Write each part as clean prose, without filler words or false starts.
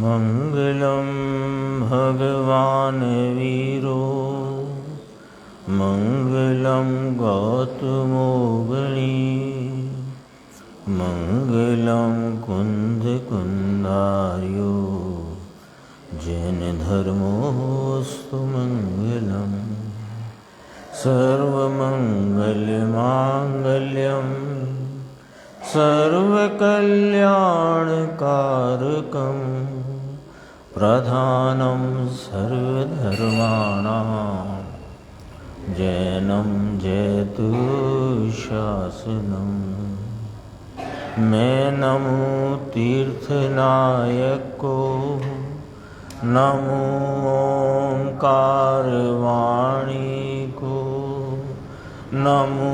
मङ्गलं भगवान् वीरो मङ्गलं गौतमोगणी मङ्गलं कुन्दकुन्दार्यो जैनधर्मोऽस्तु मङ्गलम् सर्वमङ्गलमाङ्गल्यं सर्वकल्याणकारकं प्रधानं सर्वधर्माणां जैनं जयतु शासनम्। मैं नमो तीर्थनायको नमो ओंकारवाणी को नमो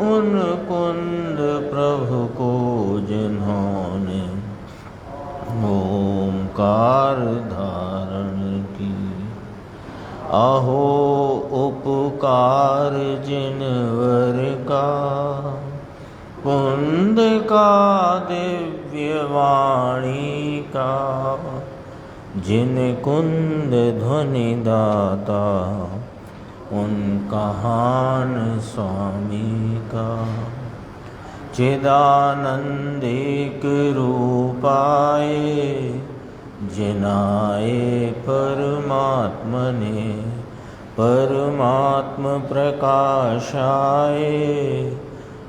उन कुंद प्रभु को जिन्होंने ओंकार धारण की। अहो उपकार जिनवर का कुंद का दिव्य वाणी का जिन कुंद ध्वनि दाता उनका हान स्वामी का। चिदानंदिक रूपाए जिनाए परमात्मने परमात्म प्रकाशाय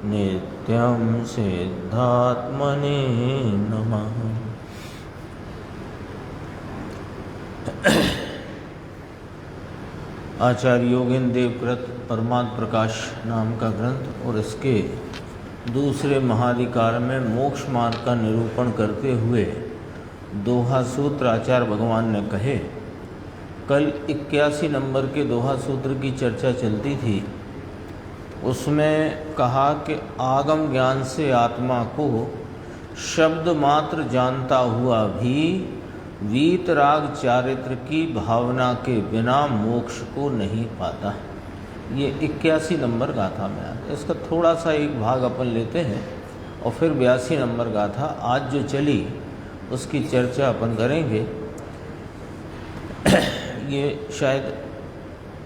नित्यं सिद्धात्मने नमः। आचार्य योगेंद्र देवकृत परमात्म प्रकाश नाम का ग्रंथ और इसके दूसरे महाधिकार में मोक्ष मार्ग का निरूपण करते हुए दोहा सूत्र आचार्य भगवान ने कहे। कल 81 नंबर के दोहा सूत्र की चर्चा चलती थी। उसमें कहा कि आगम ज्ञान से आत्मा को शब्द मात्र जानता हुआ भी वीतराग चारित्र की भावना के बिना मोक्ष को नहीं पाता। ये 81 नंबर गाथा में आता। इसका थोड़ा सा एक भाग अपन लेते हैं और फिर 82 नंबर गाथा आज जो चली उसकी चर्चा अपन करेंगे। ये शायद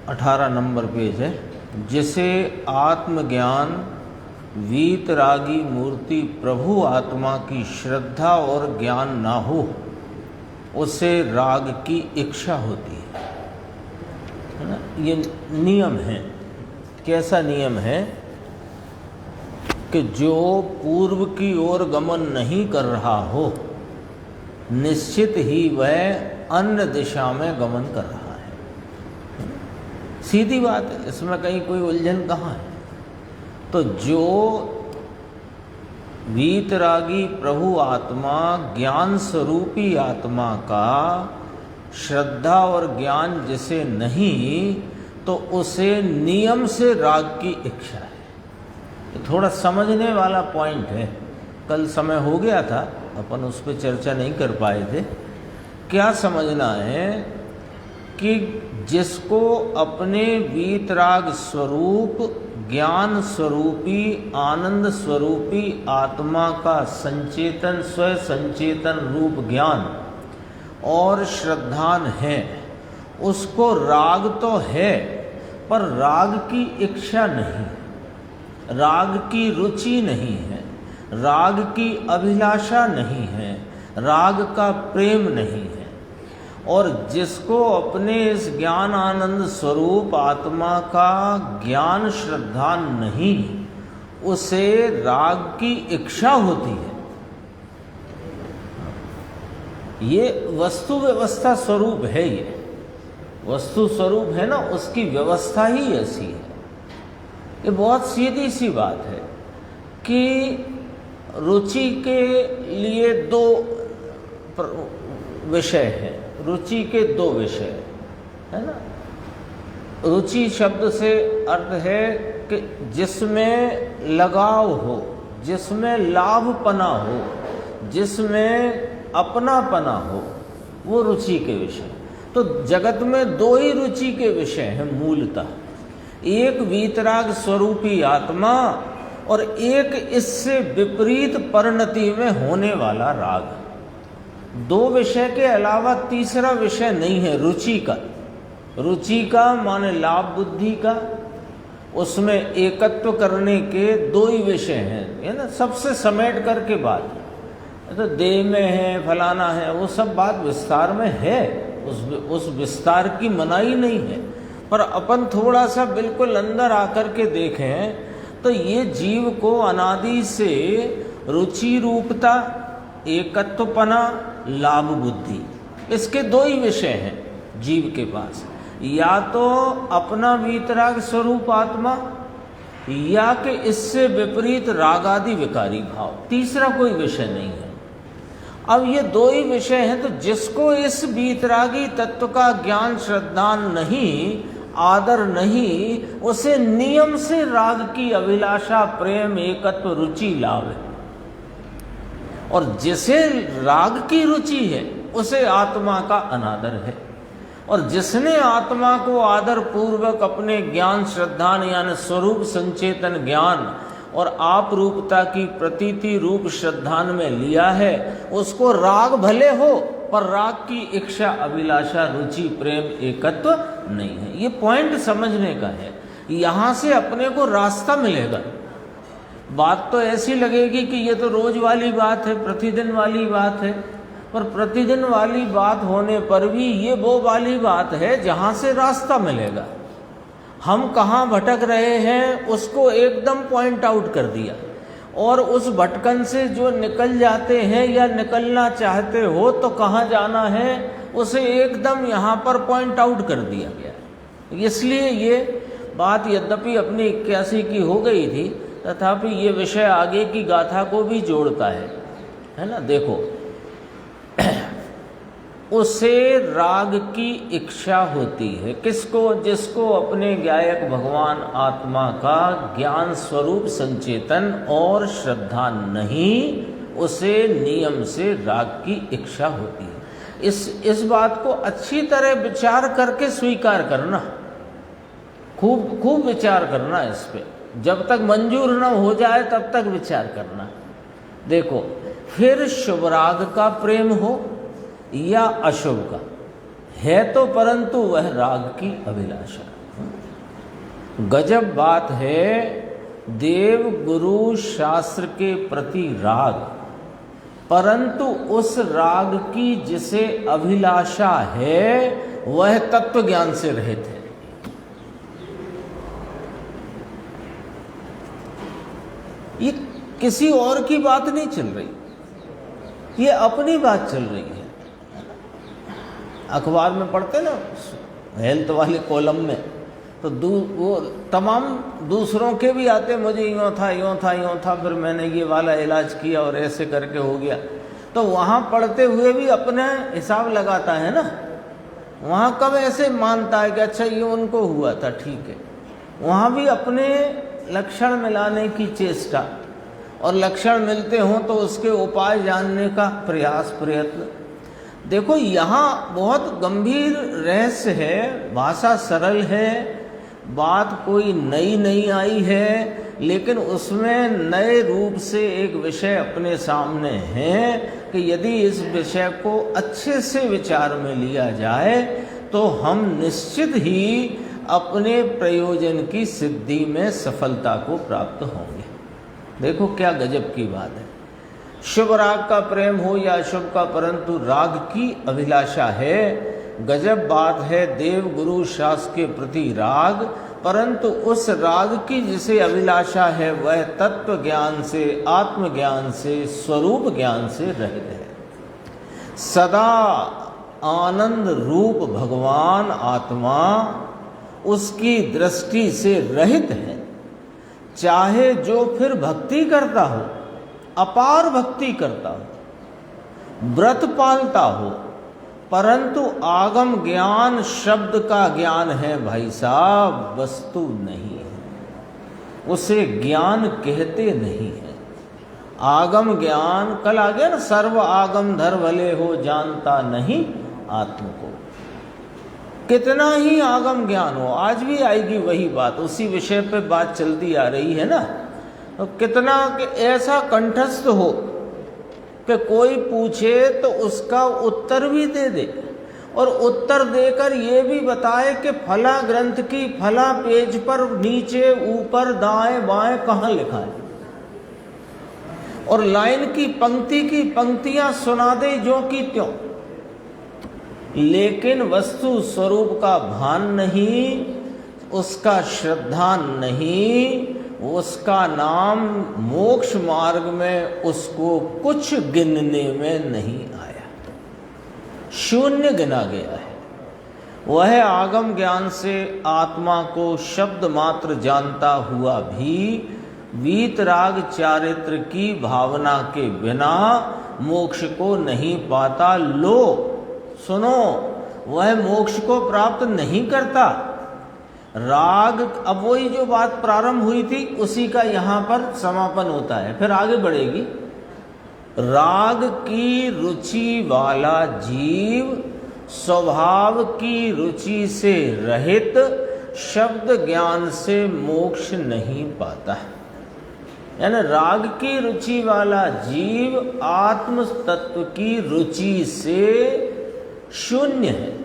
18 नंबर पेज है। जिसे आत्मज्ञान वीतरागी मूर्ति प्रभु आत्मा की श्रद्धा और ज्ञान ना हो उसे राग की इच्छा होती है ना। ये नियम है। कैसा नियम है कि जो पूर्व की ओर गमन नहीं कर रहा हो निश्चित ही वह अन्य दिशा में गमन कर रहा है। सीधी बात है, इसमें कहीं कोई उलझन कहाँ है। तो जो वीतरागी प्रभु आत्मा ज्ञान स्वरूपी आत्मा का श्रद्धा और ज्ञान जिसे नहीं तो उसे नियम से राग की इच्छा है। तो थोड़ा समझने वाला पॉइंट है। कल समय हो गया था, अपन उस पर चर्चा नहीं कर पाए थे। क्या समझना है कि जिसको अपने वीतराग स्वरूप ज्ञान स्वरूपी आनंद स्वरूपी आत्मा का संचेतन स्व संचेतन रूप ज्ञान और श्रद्धान है, उसको राग तो है पर राग की इच्छा नहीं, राग की रुचि नहीं है, राग की अभिलाषा नहीं है, राग का प्रेम नहीं है। और जिसको अपने इस ज्ञान आनंद स्वरूप आत्मा का ज्ञान श्रद्धा नहीं उसे राग की इच्छा होती है। ये वस्तु व्यवस्था स्वरूप है। ये वस्तु स्वरूप है ना, उसकी व्यवस्था ही ऐसी है। ये बहुत सीधी सी बात है कि रुचि के लिए दो विषय हैं। रुचि के दो विषय है ना। रुचि शब्द से अर्थ है कि जिसमें लगाव हो, जिसमें लाभपना हो, जिसमें अपनापना हो, वो रुचि के विषय। तो जगत में दो ही रुचि के विषय हैं मूलतः। एक वीतराग स्वरूपी आत्मा और एक इससे विपरीत परिणति में होने वाला राग। दो विषय के अलावा तीसरा विषय नहीं है रुचि का। रुचि का माने लाभ बुद्धि का, उसमें एकत्व करने के दो ही विषय हैं, है ना, सबसे समेट करके बात। तो देह में है, फलाना है, वो सब बात विस्तार में है, उस विस्तार की मनाही नहीं है। पर अपन थोड़ा सा बिल्कुल अंदर आकर के देखें तो ये जीव को अनादि से रुचि रूपता, एकत्वपना, लाभ बुद्धि, इसके दो ही विषय हैं जीव के पास। या तो अपना वीतराग स्वरूप आत्मा, या कि इससे विपरीत राग आदि विकारी भाव, तीसरा कोई विषय नहीं है। अब ये दो ही विषय हैं, तो जिसको इस वीतरागी तत्व का ज्ञान, श्रद्धा नहीं, आदर नहीं, उसे नियम से राग की अभिलाषा, प्रेम, एकत्व, रुचि लाभ है। और जिसे राग की रुचि है उसे आत्मा का अनादर है। और जिसने आत्मा को आदर पूर्वक अपने ज्ञान, श्रद्धा यानी स्वरूप संचेतन ज्ञान और आप रूपता की प्रतीति रूप श्रद्धान में लिया है, उसको राग भले हो पर राग की इच्छा, अभिलाषा, रुचि, प्रेम, एकत्व नहीं है। ये पॉइंट समझने का है। यहाँ से अपने को रास्ता मिलेगा। बात तो ऐसी लगेगी कि ये तो रोज वाली बात है, प्रतिदिन वाली बात है, पर प्रतिदिन वाली बात होने पर भी ये वो वाली बात है जहाँ से रास्ता मिलेगा। हम कहाँ भटक रहे हैं उसको एकदम पॉइंट आउट कर दिया, और उस भटकन से जो निकल जाते हैं या निकलना चाहते हो तो कहाँ जाना है उसे एकदम यहाँ पर पॉइंट आउट कर दिया गया। इसलिए ये बात यद्यपि अपनी 81 की हो गई थी, तथापि ये विषय आगे की गाथा को भी जोड़ता है ना। देखो, उसे राग की इच्छा होती है, किसको? जिसको अपने गायक भगवान आत्मा का ज्ञान स्वरूप संचेतन और श्रद्धा नहीं, उसे नियम से राग की इच्छा होती है। इस बात को अच्छी तरह विचार करके स्वीकार करना, खूब विचार करना इस पे। जब तक मंजूर न हो जाए तब तक विचार करना। देखो, फिर शुभ राग का प्रेम हो या अशुभ का है तो, परंतु वह राग की अभिलाषा। गजब बात है, देव गुरु शास्त्र के प्रति राग, परंतु उस राग की जिसे अभिलाषा है वह तत्व ज्ञान से रहित है। ये किसी और की बात नहीं चल रही, ये अपनी बात चल रही है। अखबार में पढ़ते ना, हेल्थ वाले कॉलम में, तो वो तमाम दूसरों के भी आते, मुझे यूँ था, फिर मैंने ये वाला इलाज किया और ऐसे करके हो गया। तो वहाँ पढ़ते हुए भी अपने हिसाब लगाता है ना, वहाँ कब ऐसे मानता है कि अच्छा ये उनको हुआ था, ठीक है। वहाँ भी अपने लक्षण मिलाने की चेष्टा, और लक्षण मिलते हों तो उसके उपाय जानने का प्रयास, प्रयत्न। देखो, यहाँ बहुत गंभीर रहस्य है, भाषा सरल है, बात कोई नई नहीं आई है, लेकिन उसमें नए रूप से एक विषय अपने सामने है कि यदि इस विषय को अच्छे से विचार में लिया जाए तो हम निश्चित ही अपने प्रयोजन की सिद्धि में सफलता को प्राप्त होंगे। देखो क्या गजब की बात है। शुभ राग का प्रेम हो या अशुभ का, परंतु राग की अभिलाषा है। गजब बात है, देव गुरु शास्त्र के प्रति राग, परंतु उस राग की जिसे अभिलाषा है वह तत्व ज्ञान से, आत्मज्ञान से, स्वरूप ज्ञान से रहित है। सदा आनंद रूप भगवान आत्मा उसकी दृष्टि से रहित है। चाहे जो फिर भक्ति करता हो, अपार भक्ति करता हो, व्रत पालता हो, परंतु आगम ज्ञान शब्द का ज्ञान है भाई साहब, वस्तु नहीं है, उसे ज्ञान कहते नहीं है। आगम ज्ञान, कल आ गया ना, सर्व आगम धर भले हो, जानता नहीं आत्म को। कितना ही आगम ज्ञान हो, आज भी आएगी वही बात, उसी विषय पे बात चलती आ रही है ना। तो कितना ऐसा कंठस्थ हो कि कोई पूछे तो उसका उत्तर भी दे दे, और उत्तर देकर ये भी बताए कि फला ग्रंथ की फला पेज पर नीचे ऊपर दाएं बाएं कहाँ लिखा है, और लाइन की पंक्तियां सुना दे जो कि त्यों। लेकिन वस्तु स्वरूप का भान नहीं, उसका श्रद्धा नहीं, उसका नाम मोक्ष मार्ग में उसको कुछ गिनने में नहीं आया, शून्य गिना गया है। वह आगम ज्ञान से आत्मा को शब्द मात्र जानता हुआ भी वीतराग चारित्र की भावना के बिना मोक्ष को नहीं पाता। लो सुनो, वह मोक्ष को प्राप्त नहीं करता। राग, अब वही जो बात प्रारंभ हुई थी उसी का यहाँ पर समापन होता है, फिर आगे बढ़ेगी। राग की रुचि वाला जीव स्वभाव की रुचि से रहित शब्द ज्ञान से मोक्ष नहीं पाता है। यानी राग की रुचि वाला जीव आत्म तत्व की रुचि से शून्य है,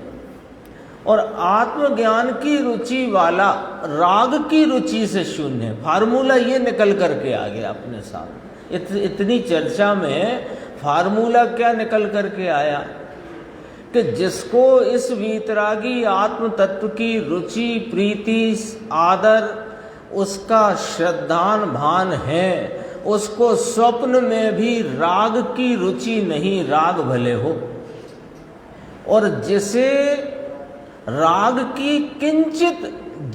और आत्मज्ञान की रुचि वाला राग की रुचि से शून्य है। फार्मूला ये निकल करके आ गया अपने साथ। इतनी चर्चा में फार्मूला क्या निकल करके आया कि जिसको इस वीतरागी आत्म तत्व की रुचि, प्रीति, आदर, उसका श्रद्धान भान है, उसको स्वप्न में भी राग की रुचि नहीं, राग भले हो। और जिसे राग की किंचित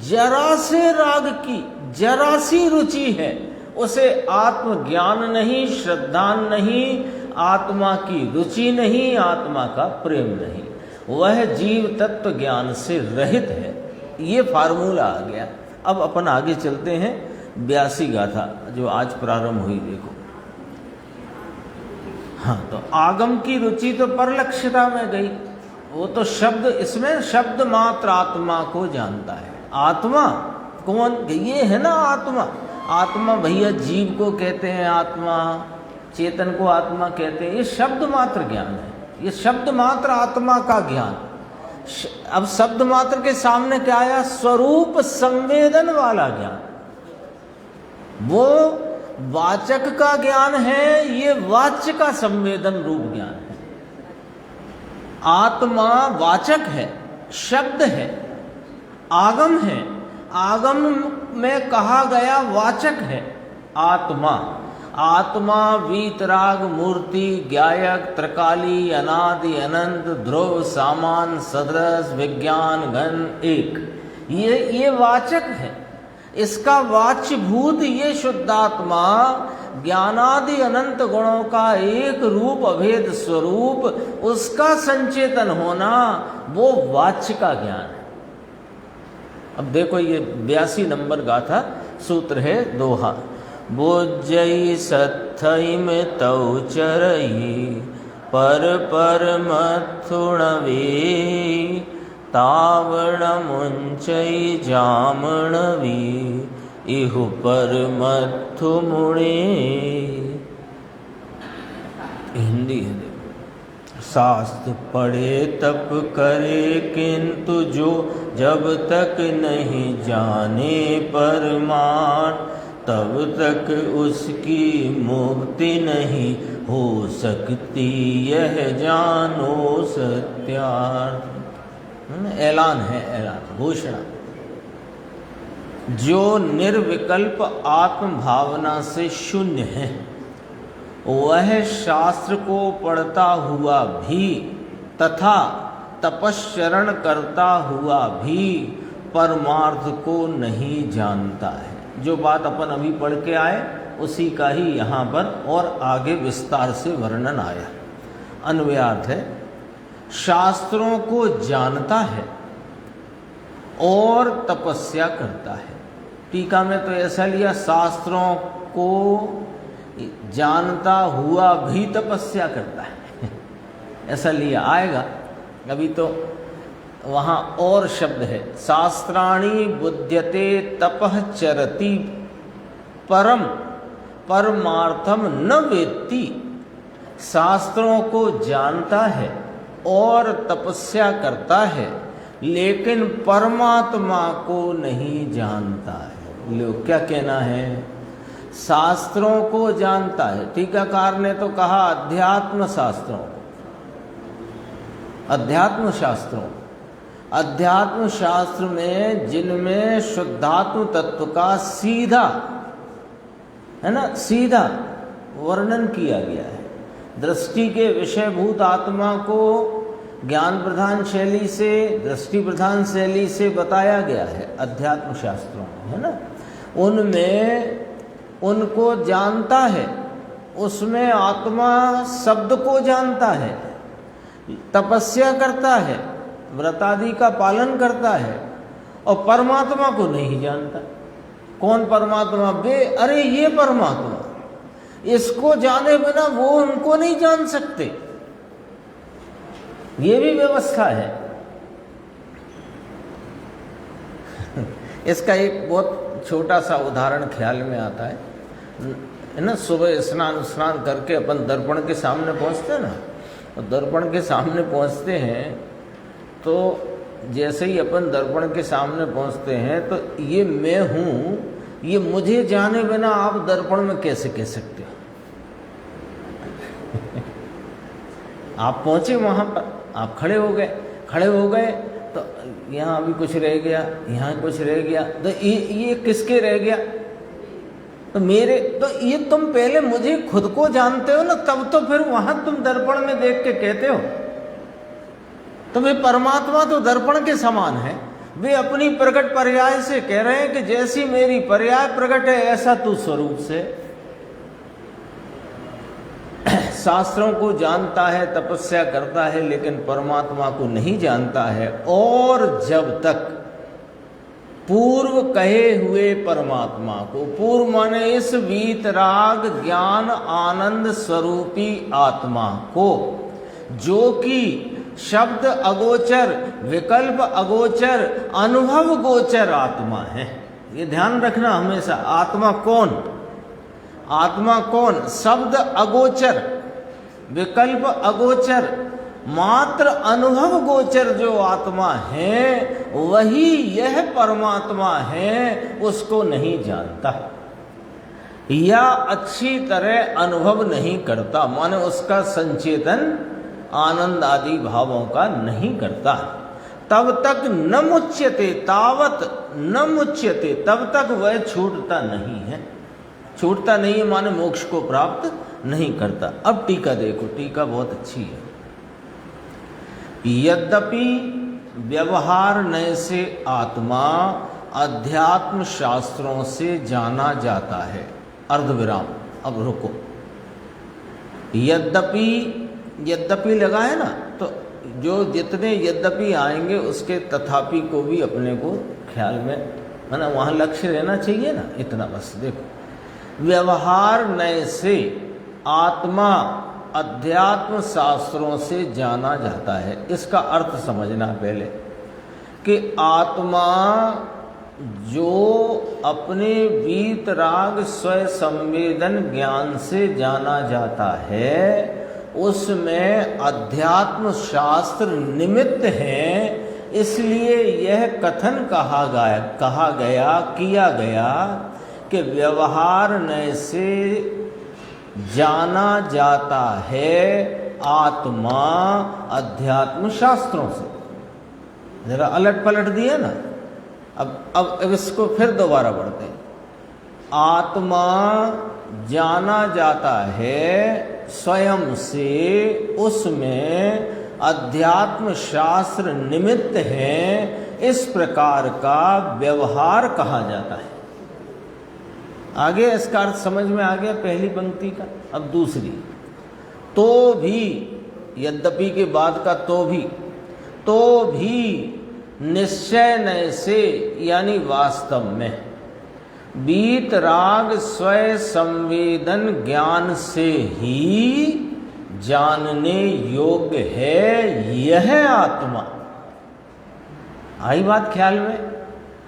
जरा से राग की जरा सी रुचि है, उसे आत्मज्ञान नहीं, श्रद्धा नहीं, आत्मा की रुचि नहीं, आत्मा का प्रेम नहीं, वह जीव तत्व ज्ञान से रहित है। ये फार्मूला आ गया। अब अपन आगे चलते हैं 82 गाथा जो आज प्रारंभ हुई। देखो, हाँ, तो आगम की रुचि तो परलक्ष्यता में गई, वो तो शब्द, इसमें शब्द मात्र आत्मा को जानता है। आत्मा कौन? ये है ना आत्मा। आत्मा भैया जीव को कहते हैं आत्मा, चेतन को आत्मा कहते हैं। ये शब्द मात्र ज्ञान है, ये शब्द मात्र आत्मा का ज्ञान। अब शब्द मात्र के सामने क्या आया? स्वरूप संवेदन वाला ज्ञान। वो वाचक का ज्ञान है, ये वाच्य का संवेदन रूप ज्ञान है। आत्मा वाचक है, शब्द है, आगम है, आगम में कहा गया वाचक है आत्मा। आत्मा वीतराग मूर्ति, ज्ञायक, त्रिकाली, अनादि, अनंत, ध्रुव, सामान, सदृश, विज्ञान, घन, एक, ये वाचक है। इसका वाच्य भूत ये शुद्धात्मा ज्ञानादि अनंत गुणों का एक रूप अभेद स्वरूप, उसका संचेतन होना, वो वाच्य का ज्ञान है। अब देखो, ये 82 नंबर गाथा सूत्र है, दोहा। बोजई सत्थईम तौ चरई पर पर मथुणवे तावण मुंचई जामणवी इहु पर मथु मुणे। हिंदी है। शास्त्र पढ़े तप करे किंतु जो जब तक नहीं जाने परमार्थ, तब तक उसकी मुक्ति नहीं हो सकती, यह जानो सत्यार्थ। ऐलान है, ऐलान, घोषणा। जो निर्विकल्प आत्म भावना से शून्य है, वह शास्त्र को पढ़ता हुआ भी तथा तपश्चरण करता हुआ भी परमार्थ को नहीं जानता है। जो बात अपन अभी पढ़ के आए उसी का ही यहाँ पर और आगे विस्तार से वर्णन आया। अन्वयार्थ है, शास्त्रों को जानता है और तपस्या करता है। टीका में तो ऐसा लिया, शास्त्रों को जानता हुआ भी तपस्या करता है ऐसा लिया, आएगा अभी। तो वहाँ और शब्द है, शास्त्राणि बुध्यते तपः चरति परम परमार्थम न वेत्ति। शास्त्रों को जानता है और तपस्या करता है, लेकिन परमात्मा को नहीं जानता है। लोग क्या कहना है? शास्त्रों को जानता है। टीकाकार ने तो कहा अध्यात्म शास्त्रों को, अध्यात्म शास्त्रों, अध्यात्म शास्त्र में जिनमें शुद्धात्म तत्व का सीधा, है ना, सीधा वर्णन किया गया है। दृष्टि के विषयभूत आत्मा को ज्ञान प्रधान शैली से, दृष्टि प्रधान शैली से बताया गया है अध्यात्म शास्त्रों में, है ना। उनमें उनको जानता है, उसमें आत्मा शब्द को जानता है, तपस्या करता है, व्रतादि का पालन करता है, और परमात्मा को नहीं जानता। कौन परमात्मा? अरे ये परमात्मा, इसको जाने बिना वो उनको नहीं जान सकते। ये भी व्यवस्था है। इसका एक बहुत छोटा सा उदाहरण ख्याल में आता है ना। सुबह स्नान करके अपन दर्पण के सामने पहुंचते हैं ना, और दर्पण के सामने पहुंचते हैं तो जैसे ही अपन दर्पण के सामने पहुंचते हैं तो ये मैं हूं, ये मुझे जाने बिना आप दर्पण में कैसे कह सकते हो? आप पहुंचे वहां पर, आप खड़े हो गए तो यहाँ भी कुछ रह गया, यहाँ कुछ रह गया, तो ये किसके रह गया? तो मेरे। तो ये तुम पहले मुझे खुद को जानते हो ना, तब तो फिर वहां तुम दर्पण में देख के कहते हो। तो वे परमात्मा तो दर्पण के समान है। वे अपनी प्रकट पर्याय से कह रहे हैं कि जैसी मेरी पर्याय प्रकट है ऐसा तू स्वरूप से। शास्त्रों को जानता है, तपस्या करता है, लेकिन परमात्मा को नहीं जानता है। और जब तक पूर्व कहे हुए परमात्मा को, पूर्व माने इस वीतराग ज्ञान आनंद स्वरूपी आत्मा को, जो कि शब्द अगोचर, विकल्प अगोचर, अनुभव गोचर आत्मा है। ये ध्यान रखना हमेशा। आत्मा कौन? आत्मा कौन? शब्द अगोचर, विकल्प अगोचर, मात्र अनुभव गोचर जो आत्मा है वही यह परमात्मा है, उसको नहीं जानता या अच्छी तरह अनुभव नहीं करता, माने उसका संचेतन आनंद आदि भावों का नहीं करता। तब तक न मुच्यते, तावत न मुच्यते, तब तक वह छूटता नहीं है। छूटता नहीं है माने मोक्ष को प्राप्त नहीं करता। अब टीका देखो, टीका बहुत अच्छी है। यद्यपि व्यवहार नय से आत्मा अध्यात्म शास्त्रों से जाना जाता है। अर्धविराम। अब रुको। यद्यपि लगा है ना, तो जो जितने यद्यपि आएंगे उसके तथापि को भी अपने को ख्याल में, है ना, वहाँ लक्ष्य रहना चाहिए ना। इतना बस देखो, व्यवहार नय से आत्मा अध्यात्म शास्त्रों से जाना जाता है। इसका अर्थ समझना पहले कि आत्मा जो अपने वीतराग स्वय संवेदन ज्ञान से जाना जाता है, उसमें अध्यात्म शास्त्र निमित्त हैं। इसलिए यह कथन किया गया कि व्यवहार नय से जाना जाता है आत्मा अध्यात्म शास्त्रों से। जरा अलट पलट दिया ना। अब इसको फिर दोबारा पढ़ते हैं। आत्मा जाना जाता है स्वयं से, उसमें अध्यात्म शास्त्र निमित्त है। इस प्रकार का व्यवहार कहा जाता है। आगे इसका अर्थ समझ में आ गया पहली पंक्ति का। अब दूसरी, तो भी, यद्यपि के बाद का तो भी निश्चय नय से, यानी वास्तव में वीतराग स्वय संवेदन ज्ञान से ही जानने योग्य है यह आत्मा। आई बात ख्याल में।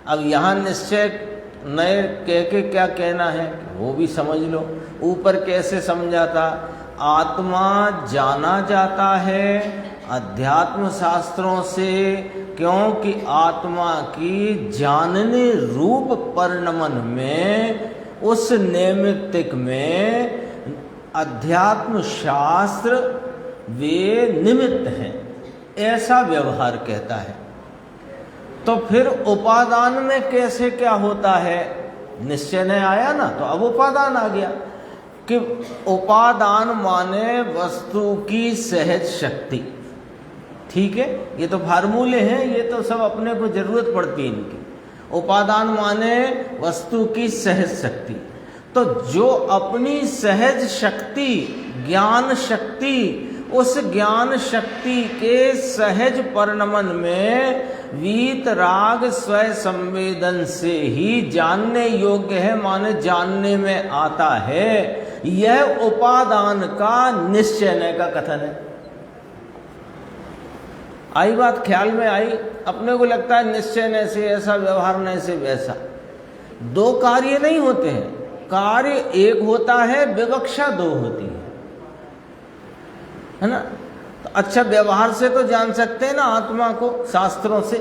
अब यहाँ निश्चय नए कह के क्या कहना है वो भी समझ लो। ऊपर कैसे समझा था? आत्मा जाना जाता है अध्यात्म शास्त्रों से, क्योंकि आत्मा की जानने रूप परिणमन में, उस नैमित्तिक में अध्यात्म शास्त्र वे निमित्त हैं, ऐसा व्यवहार कहता है। तो फिर उपादान में कैसे क्या होता है? निश्चय ने आया ना, तो अब उपादान आ गया कि उपादान माने वस्तु की सहज शक्ति। ठीक है, ये तो फार्मूले हैं, ये तो सब अपने को जरूरत पड़ती है इनकी। उपादान माने वस्तु की सहज शक्ति। तो जो अपनी सहज शक्ति, ज्ञान शक्ति, उस ज्ञान शक्ति के सहज परिणमन में वीतराग स्वयं संवेदन से ही जानने योग्य है, माने जानने में आता है, यह उपादान का निश्चय का कथन है। आई बात ख्याल में आई? अपने को लगता है निश्चय से ऐसा, व्यवहार से वैसा। दो कार्य नहीं होते हैं, कार्य एक होता है, विवक्षा दो होती है ना। तो अच्छा, व्यवहार से तो जान सकते हैं ना आत्मा को, शास्त्रों से,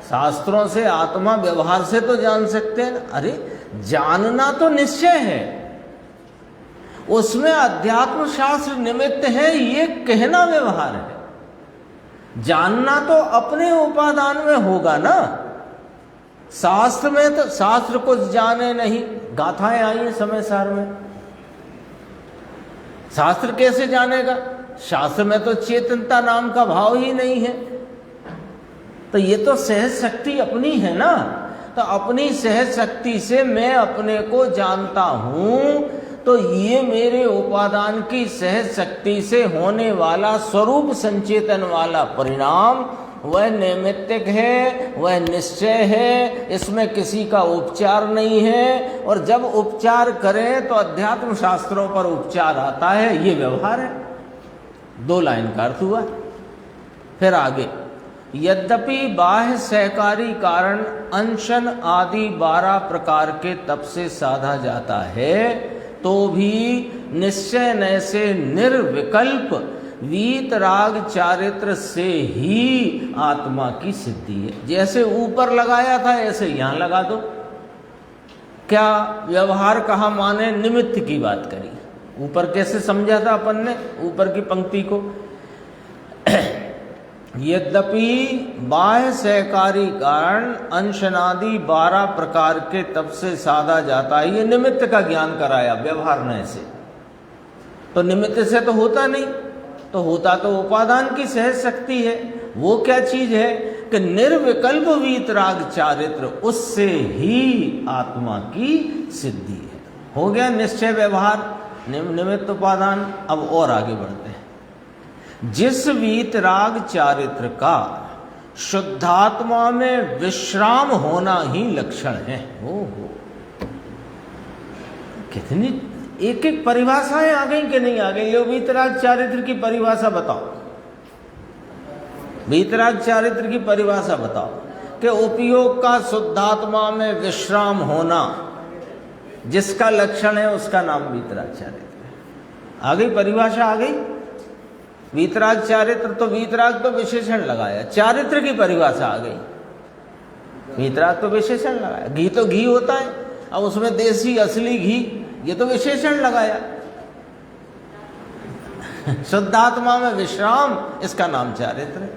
शास्त्रों से आत्मा व्यवहार से तो जान सकते हैं ना। अरे जानना तो निश्चय है, उसमें अध्यात्म शास्त्र निमित्त है, ये कहना व्यवहार है। जानना तो अपने उपादान में होगा ना। शास्त्र में तो शास्त्र को जाने नहीं, गाथाएं आई हैं समय सार में। शास्त्र कैसे जानेगा? शास्त्र में तो चेतनता नाम का भाव ही नहीं है। तो ये तो सहज शक्ति अपनी है ना। तो अपनी सहज शक्ति से मैं अपने को जानता हूं, तो ये मेरे उपादान की सहज शक्ति से होने वाला स्वरूप संचेतन वाला परिणाम, वह नैमित्तिक है, वह निश्चय है, इसमें किसी का उपचार नहीं है। और जब उपचार करें तो अध्यात्म शास्त्रों पर उपचार आता है, ये व्यवहार है। दो लाइन का अर्थ हुआ। फिर आगे, यद्यपि बाह्य सहकारी कारण अनशन आदि 12 प्रकार के तप से साधा जाता है, तो भी निश्चय नय से निर्विकल्प वीतराग चारित्र से ही आत्मा की सिद्धि है। जैसे ऊपर लगाया था ऐसे यहां लगा दो। क्या व्यवहार कहा? माने निमित्त की बात करी। ऊपर कैसे समझा था अपन ने ऊपर की पंक्ति को? यद्यपि बाह्य सहकारी कारण अंशनादि 12 प्रकार के तप से साधा जाता है, ये निमित्त का ज्ञान कराया व्यवहार न से। तो निमित्त से तो होता नहीं, तो होता तो उपादान की सहज शक्ति है। वो क्या चीज है कि निर्विकल्प वीतराग चारित्र, उससे ही आत्मा की सिद्धि है। हो गया निश्चय व्यवहार निमित्त उपादान। अब और आगे बढ़ते हैं। जिस वीतराग चारित्र का शुद्धात्मा में विश्राम होना ही लक्षण है। ओहो, कितनी एक एक परिभाषाएं आ गई कि नहीं आ गई? लो वीतराग चारित्र की परिभाषा बताओ। वीतराग चारित्र की परिभाषा बताओ कि उपयोग का शुद्धात्मा में विश्राम होना जिसका लक्षण है, उसका नाम वीतराग चारित्र है। आ गई परिभाषा, आ गई। वीतराग चारित्र, तो वीतराग तो विशेषण लगाया, चारित्र की परिभाषा आ गई। वीतराग तो विशेषण लगाया। घी तो घी होता है, अब उसमें देसी असली घी, ये तो विशेषण लगाया। शुद्धात्मा में विश्राम, इसका नाम चारित्र है।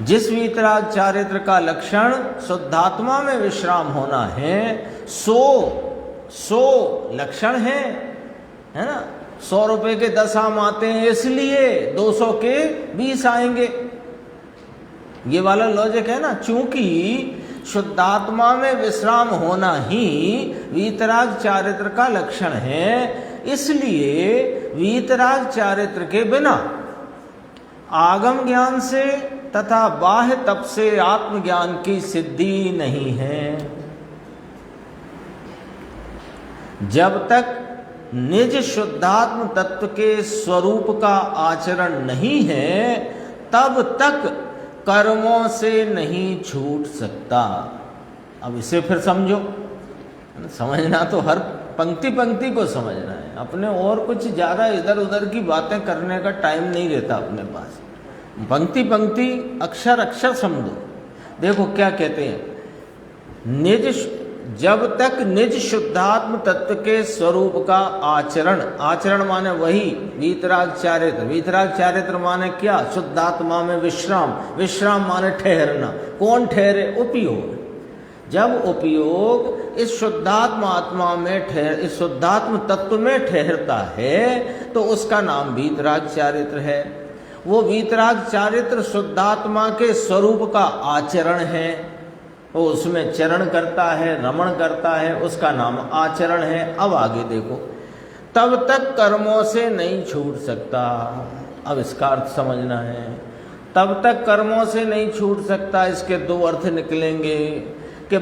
जिस वीतराग चारित्र का लक्षण शुद्धात्मा में विश्राम होना है, सो लक्षण है ना। 100 रुपए के 10 आम आते हैं, इसलिए 200 के 20 आएंगे। ये वाला लॉजिक है ना। चूंकि शुद्धात्मा में विश्राम होना ही वीतराग चारित्र का लक्षण है, इसलिए वीतराग चारित्र के बिना आगम ज्ञान से तथा बाह्य तप से आत्मज्ञान की सिद्धि नहीं है। जब तक निज शुद्धात्म तत्व के स्वरूप का आचरण नहीं है, तब तक कर्मों से नहीं छूट सकता। अब इसे फिर समझो, समझना तो हर पंक्ति पंक्ति को समझना है। अपने और कुछ ज़्यादा इधर उधर की बातें करने का टाइम नहीं रहता अपने पास। पंक्ति पंक्ति अक्षर अक्षर समझो। देखो क्या कहते हैं, जब तक निज शुद्धात्म तत्व के स्वरूप का आचरण, आचरण माने वही वीतराग चारित्र, वीतराग चारित्र माने क्या, शुद्धात्मा में विश्राम, विश्राम माने ठहरना। कौन ठहरे, उपयोग। जब उपयोग इस शुद्धात्म आत्मा में इस शुद्धात्म तत्व में ठहरता है तो उसका नाम वीतराग चारित्र है। वो वीतराग चारित्र शुद्धात्मा के स्वरूप का आचरण है, वो उसमें चरण करता है, रमण करता है, उसका नाम आचरण है। अब आगे देखो, तब तक कर्मों से नहीं छूट सकता। अब इसका अर्थ समझना है, तब तक कर्मों से नहीं छूट सकता। इसके दो अर्थ निकलेंगे कि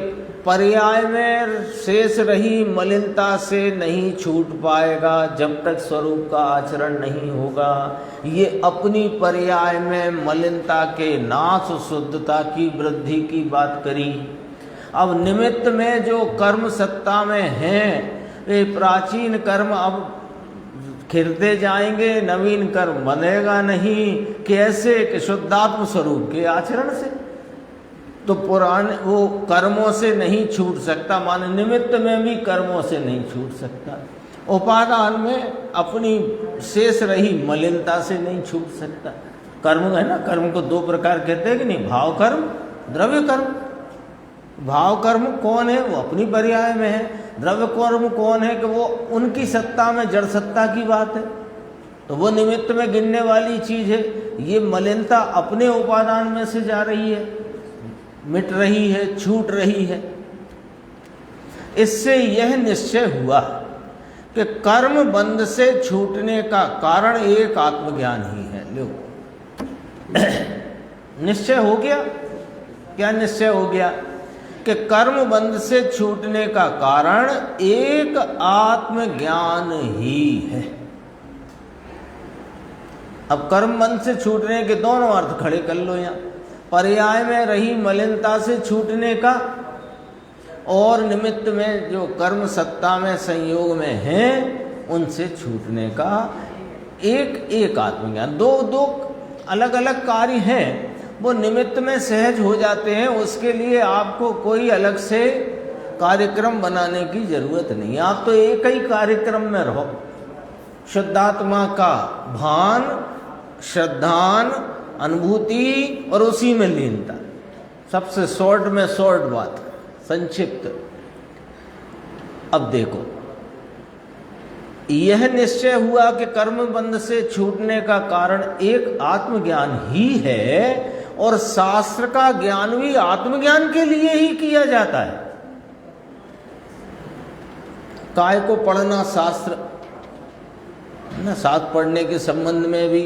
पर्याय में शेष रही मलिनता से नहीं छूट पाएगा जब तक स्वरूप का आचरण नहीं होगा। ये अपनी पर्याय में मलिनता के नाश, शुद्धता की वृद्धि की बात करी। अब निमित्त में जो कर्म सत्ता में हैं वे प्राचीन कर्म अब खिरते जाएंगे, नवीन कर्म बनेगा नहीं। कैसे, कि शुद्धात्म स्वरूप के आचरण से। तो पुराने वो कर्मों से नहीं छूट सकता, माने निमित्त में भी कर्मों से नहीं छूट सकता। उपादान में अपनी शेष रही मलिनता से नहीं छूट सकता। कर्म है ना, कर्म को दो प्रकार कहते हैं कि नहीं, भाव कर्म, द्रव्य कर्म। भाव कर्म कौन है, वो अपनी पर्याय में है। द्रव्य कर्म कौन है, कि वो उनकी सत्ता में, जड़ सत्ता की बात है, तो वो निमित्त में गिनने वाली चीज है। ये मलिनता अपने उपादान में से जा रही है, मिट रही है, छूट रही है। इससे यह निश्चय हुआ कि कर्म बंध से छूटने का कारण एक आत्मज्ञान ही है। लो निश्चय हो गया। क्या निश्चय हो गया, कि कर्म बंध से छूटने का कारण एक आत्मज्ञान ही है। अब कर्म बंध से छूटने के दोनों अर्थ खड़े कर लो यहाँ, पर्याय में रही मलिनता से छूटने का और निमित्त में जो कर्म सत्ता में संयोग में है उनसे छूटने का। एक आत्मज्ञान। दो अलग अलग कार्य हैं, वो निमित्त में सहज हो जाते हैं। उसके लिए आपको कोई अलग से कार्यक्रम बनाने की जरूरत नहीं। आप तो एक ही कार्यक्रम में रहो, शुद्धात्मा का भान, श्रद्धान, अनुभूति और उसी में लीनता। सबसे शॉर्ट में शॉर्ट बात, संक्षिप्त। अब देखो, यह निश्चय हुआ कि कर्म बंध से छूटने का कारण एक आत्मज्ञान ही है और शास्त्र का ज्ञान भी आत्मज्ञान के लिए ही किया जाता है। काय को पढ़ना शास्त्र ना, शास्त्र पढ़ने के संबंध में भी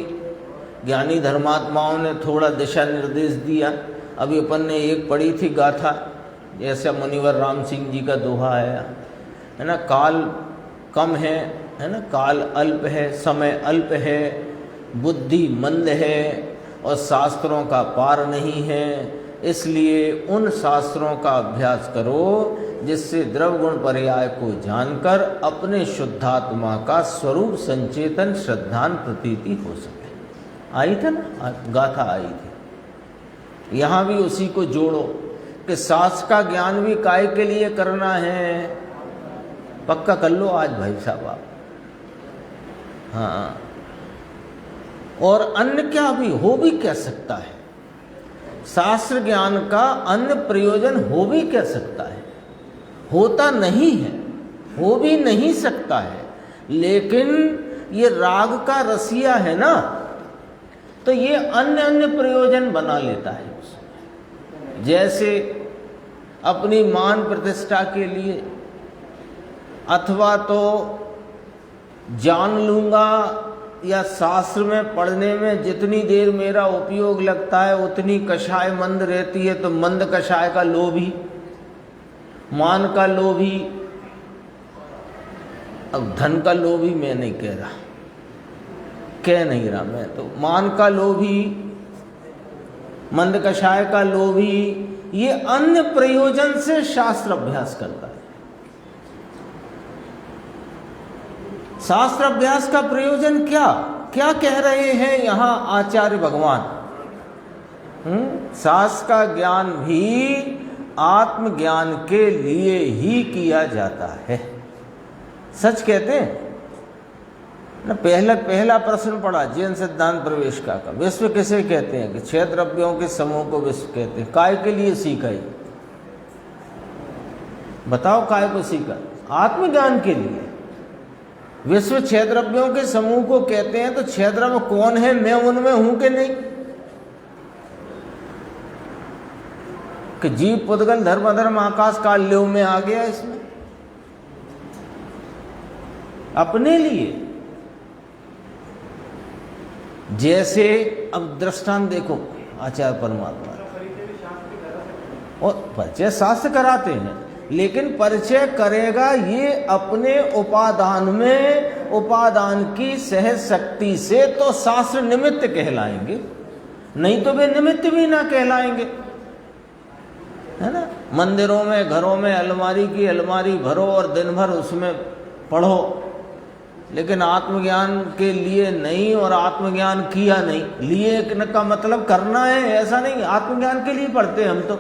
ज्ञानी धर्मात्माओं ने थोड़ा दिशा निर्देश दिया। अभी अपन ने एक पढ़ी थी गाथा, जैसे मुनिवर राम सिंह जी का दोहा है ना, काल कम है ना, काल अल्प है, समय अल्प है, बुद्धि मंद है और शास्त्रों का पार नहीं है। इसलिए उन शास्त्रों का अभ्यास करो जिससे द्रव्य गुण पर्याय को जानकर अपने शुद्धात्मा का स्वरूप संचेतन श्रद्धान प्रतीति हो सके। आई था ना, गाथा आई थी। यहाँ भी उसी को जोड़ो कि शास्त्र का ज्ञान भी काय के लिए करना है। पक्का कर लो आज भाई साहब आप। हाँ, और अन्य क्या भी हो भी क्या सकता है, शास्त्र ज्ञान का अन्य प्रयोजन हो भी क्या सकता है, होता नहीं है, हो भी नहीं सकता है। लेकिन ये राग का रसिया है ना, तो ये अन्य प्रयोजन बना लेता है उसमें। जैसे अपनी मान प्रतिष्ठा के लिए, अथवा तो जान लूँगा या शास्त्र में पढ़ने में जितनी देर मेरा उपयोग लगता है उतनी कषाय मंद रहती है, तो मंद कषाय का लोभी, मान का लोभी। अब धन का लोभी मैं नहीं कह रहा, कह नहीं रहा मैं, तो मान का लोभी, मंद कषाय का लोभी, ये अन्य प्रयोजन से शास्त्र अभ्यास करता है। शास्त्र अभ्यास का प्रयोजन क्या क्या कह रहे हैं यहाँ आचार्य भगवान? शास्त्र का ज्ञान भी आत्मज्ञान के लिए ही किया जाता है। सच कहते हैं ना। पहला प्रश्न पढ़ा जैन सिद्धांत प्रवेश का विश्व किसे कहते हैं? कि 6 द्रव्यों के समूह को विश्व कहते हैं। काय के लिए सीखा ही? बताओ काय को सीखा? आत्मज्ञान के लिए। विश्व 6 द्रव्यों के समूह को कहते हैं, तो 6 द्रव्य कौन है? मैं उनमें हूं कि नहीं? कि जीव पुद्गल धर्म अधर्म आकाश काल लेव में आ गया इसमें अपने लिए। जैसे अब दृष्टांत देखो, आचार्य परमात्मा और परिचय शास्त्र कराते हैं, लेकिन परिचय करेगा ये अपने उपादान में, उपादान की सहज शक्ति से, तो शास्त्र निमित्त कहलाएंगे, नहीं तो वे निमित्त भी ना कहलाएंगे, है ना। मंदिरों में घरों में अलमारी की अलमारी भरो और दिन भर उसमें पढ़ो, लेकिन आत्मज्ञान के लिए नहीं, और आत्मज्ञान किया नहीं। लिए का मतलब करना है ऐसा नहीं, आत्मज्ञान के लिए पढ़ते हैं हम तो।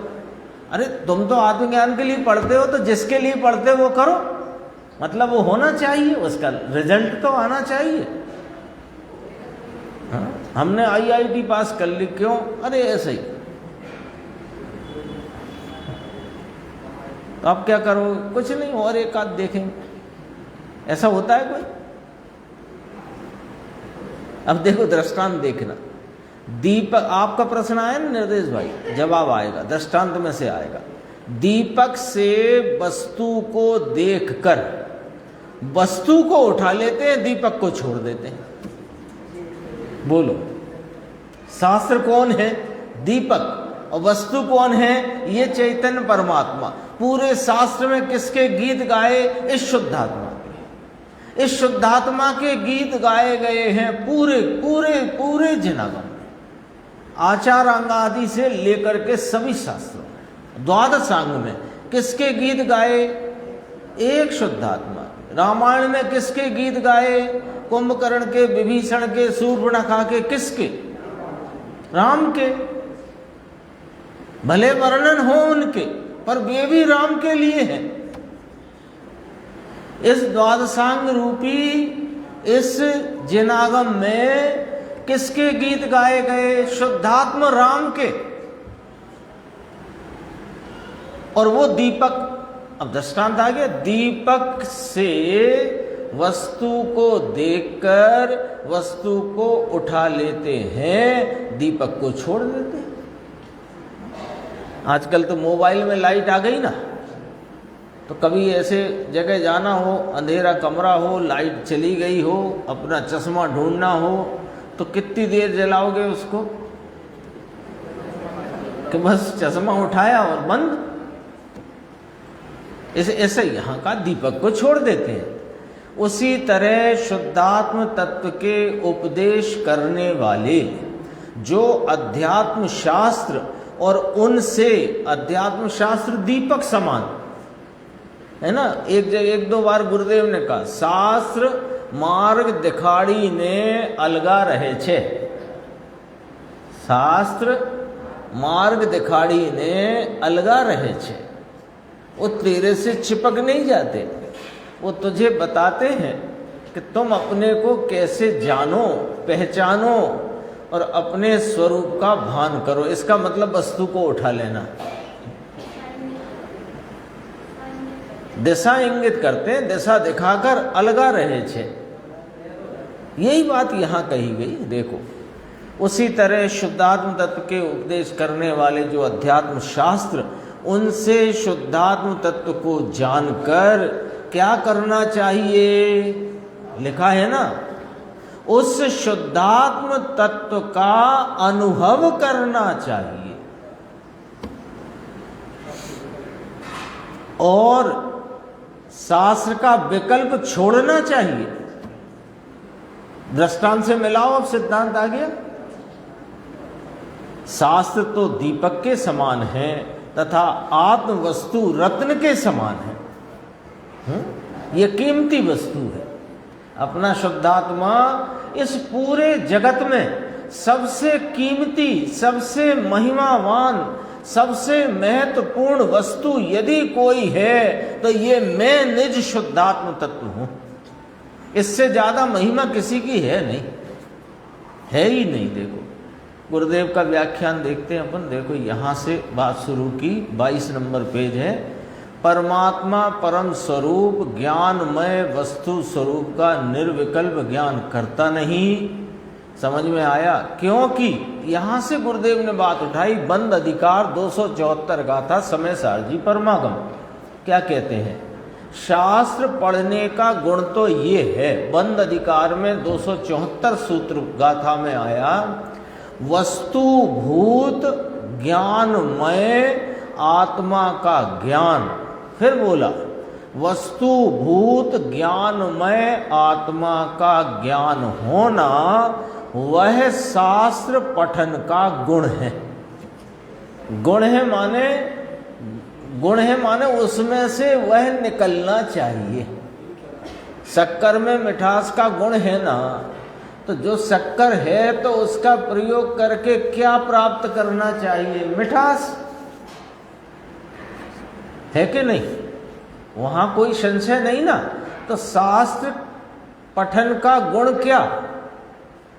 अरे तुम तो आत्मज्ञान के लिए पढ़ते हो, तो जिसके लिए पढ़ते हो वो करो, मतलब वो होना चाहिए, उसका रिजल्ट तो आना चाहिए। हाँ? हमने IIT पास कर ली, क्यों? अरे ऐसे ही। तो आप क्या करोगे? कुछ नहीं, और एक आध देखेंगे। ऐसा होता है कोई? अब देखो दृष्टांत देखना। दीपक, आपका प्रश्न आया ना निर्देश भाई, जवाब आएगा दृष्टांत में से आएगा। दीपक से वस्तु को देखकर वस्तु को उठा लेते हैं, दीपक को छोड़ देते हैं। बोलो, शास्त्र कौन है? दीपक। और वस्तु कौन है? ये चैतन्य परमात्मा। पूरे शास्त्र में किसके गीत गाए? इस शुद्धात्मा के। इस शुद्धात्मा के गीत गाए गए हैं पूरे पूरे पूरे जिनागम, आचार अंग आदि से लेकर के सभी शास्त्रों में। द्वादश अंग में किसके गीत गाए? एक शुद्धात्मा। रामायण में किसके गीत गाए? कुंभकर्ण के, विभीषण के, शूर्पणखा के। किसके? राम के। भले वर्णन हो उनके, पर वे भी राम के लिए हैं। इस द्वादशांग रूपी इस जिनागम में किसके गीत गाए गए? शुद्धात्म राम के। और वो दीपक, अब दृष्टांत आ गया, दीपक से वस्तु को देखकर वस्तु को उठा लेते हैं, दीपक को छोड़ देते हैं। आजकल तो मोबाइल में लाइट आ गई ना, तो कभी ऐसे जगह जाना हो, अंधेरा कमरा हो, लाइट चली गई हो, अपना चश्मा ढूंढना हो, तो कितनी देर जलाओगे उसको? कि बस चश्मा उठाया और बंद। ऐसे यहाँ का दीपक को छोड़ देते हैं। उसी तरह शुद्धात्म तत्व के उपदेश करने वाले जो अध्यात्म शास्त्र, और उनसे अध्यात्म शास्त्र दीपक समान है ना। एक दो बार गुरुदेव ने कहा, शास्त्र मार्ग दिखाड़ी ने अलगा रहे छे। शास्त्र मार्ग दिखाड़ी ने अलगा रहे छे। वो तेरे से चिपक नहीं जाते, वो तुझे बताते हैं कि तुम अपने को कैसे जानो, पहचानो और अपने स्वरूप का भान करो। इसका मतलब वस्तु को उठा लेना। दिशा इंगित करते हैं, दिशा दिखाकर अलगा रहे छे। यही बात यहाँ कही गई। देखो, उसी तरह शुद्धात्म तत्व के उपदेश करने वाले जो अध्यात्म शास्त्र, उनसे शुद्धात्म तत्व को जानकर क्या करना चाहिए? लिखा है ना, उस शुद्धात्म तत्व का अनुभव करना चाहिए और शास्त्र का विकल्प छोड़ना चाहिए। दृष्टांत से मिलाओ, अब सिद्धांत आ गया। शास्त्र तो दीपक के समान है तथा आत्म वस्तु रत्न के समान है। ये कीमती वस्तु है। अपना शुद्धात्मा इस पूरे जगत में सबसे कीमती, सबसे महिमावान, सबसे महत्वपूर्ण वस्तु यदि कोई है तो ये मैं निज शुद्धात्म तत्व हूं। इससे ज्यादा महिमा किसी की है नहीं, है ही नहीं। देखो गुरुदेव का व्याख्यान देखते हैं अपन। देखो यहां से बात शुरू की, 22 नंबर पेज है। परमात्मा परम स्वरूप ज्ञानमय वस्तु स्वरूप का निर्विकल्प ज्ञान करता नहीं। समझ में आया? क्योंकि यहां से गुरुदेव ने बात उठाई, बंद अधिकार 274 गाथा समय सारजी परमागम। क्या कहते हैं? शास्त्र पढ़ने का गुण तो ये है, बंद अधिकार में 274 सूत्र गाथा में आया, वस्तुभूत ज्ञानमय आत्मा का ज्ञान। फिर बोला वस्तुभूत ज्ञानमय आत्मा का ज्ञान होना वह शास्त्र पठन का गुण है। गुण है माने उसमें से वह निकलना चाहिए। शक्कर में मिठास का गुण है ना, तो जो शक्कर है तो उसका प्रयोग करके क्या प्राप्त करना चाहिए? मिठास, है कि नहीं? वहां कोई संशय नहीं ना। तो शास्त्र पठन का गुण क्या?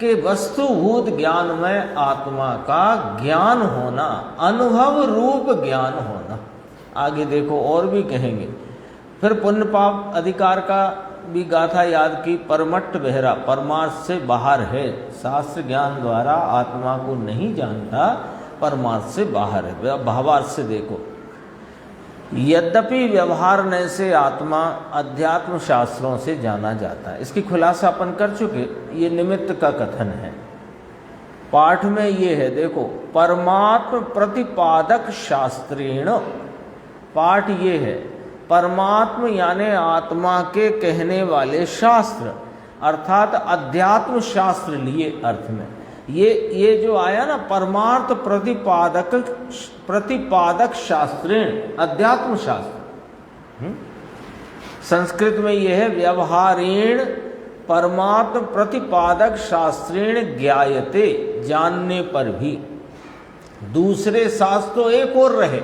कि वस्तुभूत ज्ञान में आत्मा का ज्ञान होना, अनुभव रूप ज्ञान होना। आगे देखो और भी कहेंगे। फिर पुण्य पाप अधिकार का भी गाथा याद की, परमट्ट बहरा, परमार्थ से बाहर है, शास्त्र ज्ञान द्वारा आत्मा को नहीं जानता, परमार्थ से बाहर है। भावार्थ से देखो, यद्यपि व्यवहार से आत्मा अध्यात्म शास्त्रों से जाना जाता है। इसकी खुलासा अपन कर चुके, ये निमित्त का कथन है। पाठ में ये है, देखो, परमात्म प्रतिपादक शास्त्रेण। पाठ ये है, परमात्म यानी आत्मा के कहने वाले शास्त्र, अर्थात अध्यात्म शास्त्र लिए अर्थ में। ये जो आया ना, परमार्थ प्रतिपादक शास्त्रेण, अध्यात्म शास्त्र। संस्कृत में यह है, व्यवहारेण परमात्म प्रतिपादक शास्त्रेण ज्ञायते, जानने पर भी। दूसरे शास्त्र तो एक और रहे,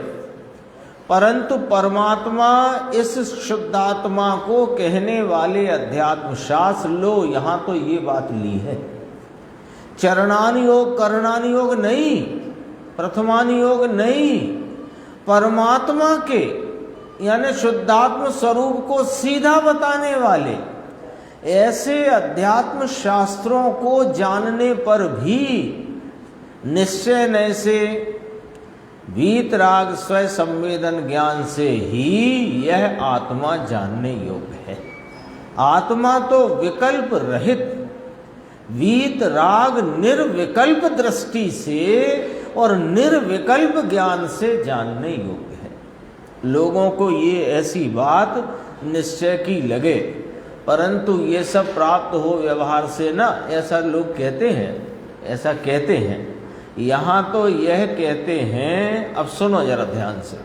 परंतु परमात्मा इस शुद्धात्मा को कहने वाले अध्यात्म शास्त्र, लो यहां तो ये बात ली है। चरणान योग करणान योग नहीं, प्रथमान योग नहीं, परमात्मा के यानी शुद्धात्म स्वरूप को सीधा बताने वाले ऐसे अध्यात्म शास्त्रों को जानने पर भी निश्चय न से वीतराग स्वय संवेदन ज्ञान से ही यह आत्मा जानने योग्य है। आत्मा तो विकल्प रहित वीत राग निर्विकल्प दृष्टि से और निर्विकल्प ज्ञान से जानने योग्य है। लोगों को ये ऐसी बात निश्चय की लगे, परंतु ये सब प्राप्त हो व्यवहार से ना, ऐसा लोग कहते हैं, ऐसा कहते हैं। यहाँ तो यह कहते हैं, अब सुनो जरा ध्यान से,